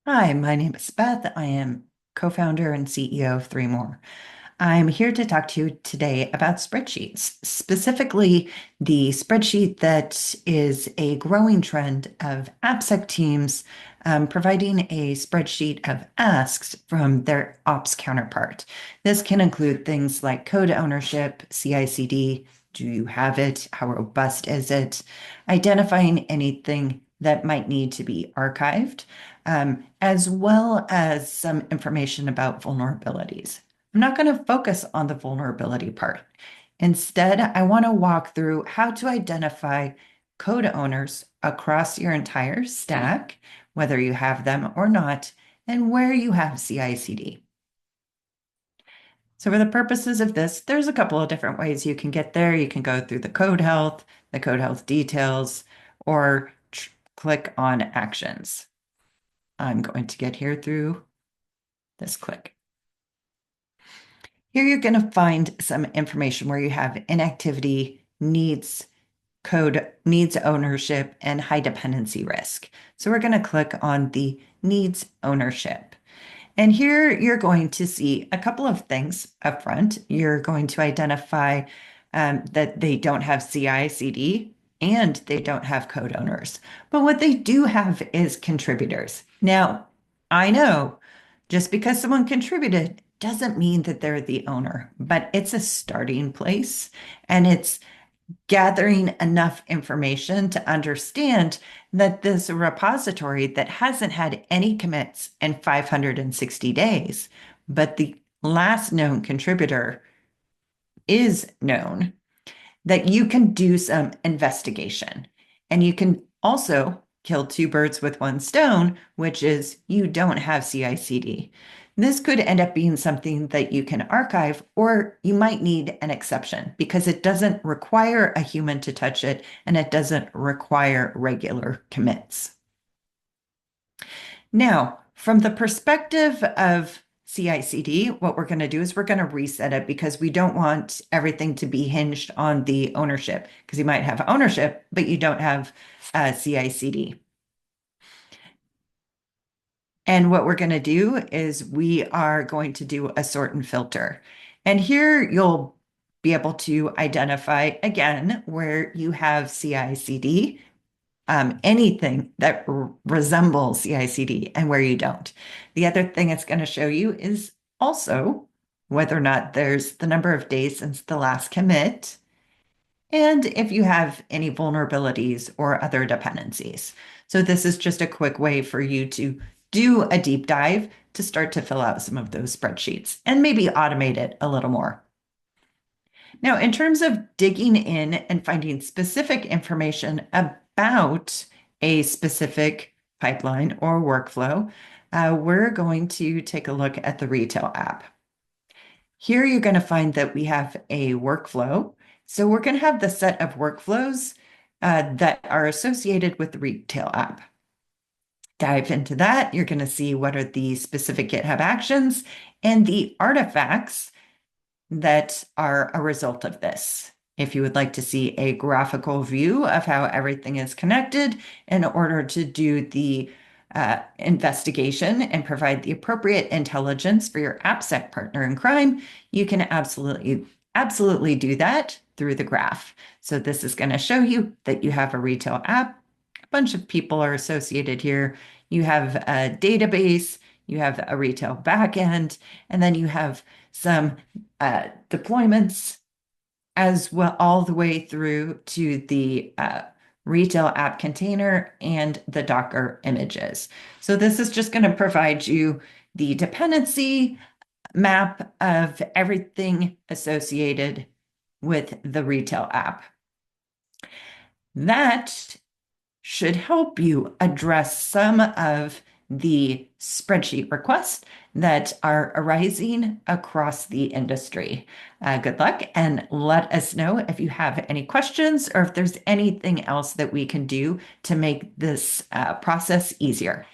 Hi, my name is Beth. I am co-founder and CEO of Three More. I'm here to talk to you today about spreadsheets, specifically the spreadsheet that is a growing trend of AppSec teams providing a spreadsheet of asks from their ops counterpart. This can include things like code ownership, CI/CD, do you have it? How robust is it? Identifying anything that might need to be archived, as well as some information about vulnerabilities. I'm not going to focus on the vulnerability part. Instead, I want to walk through how to identify code owners across your entire stack, whether you have them or not, and where you have CI/CD. So for the purposes of this, there's a couple of different ways you can get there. You can go through the code health details, or click on actions. I'm going to get here through this click. Here you're going to find some information where you have inactivity, needs, code, needs ownership, and high dependency risk. So we're going to click on the needs ownership. And here you're going to see a couple of things up front. You're going to identify that they don't have CI/CD and they don't have code owners. But what they do have is contributors. Now, I know just because someone contributed doesn't mean that they're the owner, but it's a starting place, and it's gathering enough information to understand that this repository that hasn't had any commits in 560 days, but the last known contributor is known, that you can do some investigation. And you can also kill two birds with one stone, which is you don't have CI/CD. This could end up being something that you can archive, or you might need an exception because it doesn't require a human to touch it and it doesn't require regular commits. Now, from the perspective of CI/CD, what we're going to do is we're going to reset it because we don't want everything to be hinged on the ownership, because you might have ownership, but you don't have CI/CD. And what we're going to do is we are going to do a sort and filter. And here you'll be able to identify again where you have CI/CD, anything that resembles CI/CD, and where you don't. The other thing it's going to show you is also whether or not there's the number of days since the last commit, and if you have any vulnerabilities or other dependencies. So this is just a quick way for you to do a deep dive to start to fill out some of those spreadsheets and maybe automate it a little more. Now, in terms of digging in and finding specific information about a specific pipeline or workflow, we're going to take a look at the retail app. Here you're going to find that we have a workflow. So we're going to have the set of workflows that are associated with the retail app. Dive into that. You're going to see what are the specific GitHub actions and the artifacts that are a result of this. If you would like to see a graphical view of how everything is connected in order to do the investigation and provide the appropriate intelligence for your AppSec partner in crime, you can absolutely do that through the graph. So this is going to show you that you have a retail app. A bunch of people are associated here. You have a database, you have a retail backend, and then you have some deployments as well, all the way through to the retail app container and the Docker images. So this is just going to provide you the dependency map of everything associated with the retail app. That should help you address some of the spreadsheet requests that are arising across the industry. Good luck, and let us know if you have any questions or if there's anything else that we can do to make this process easier.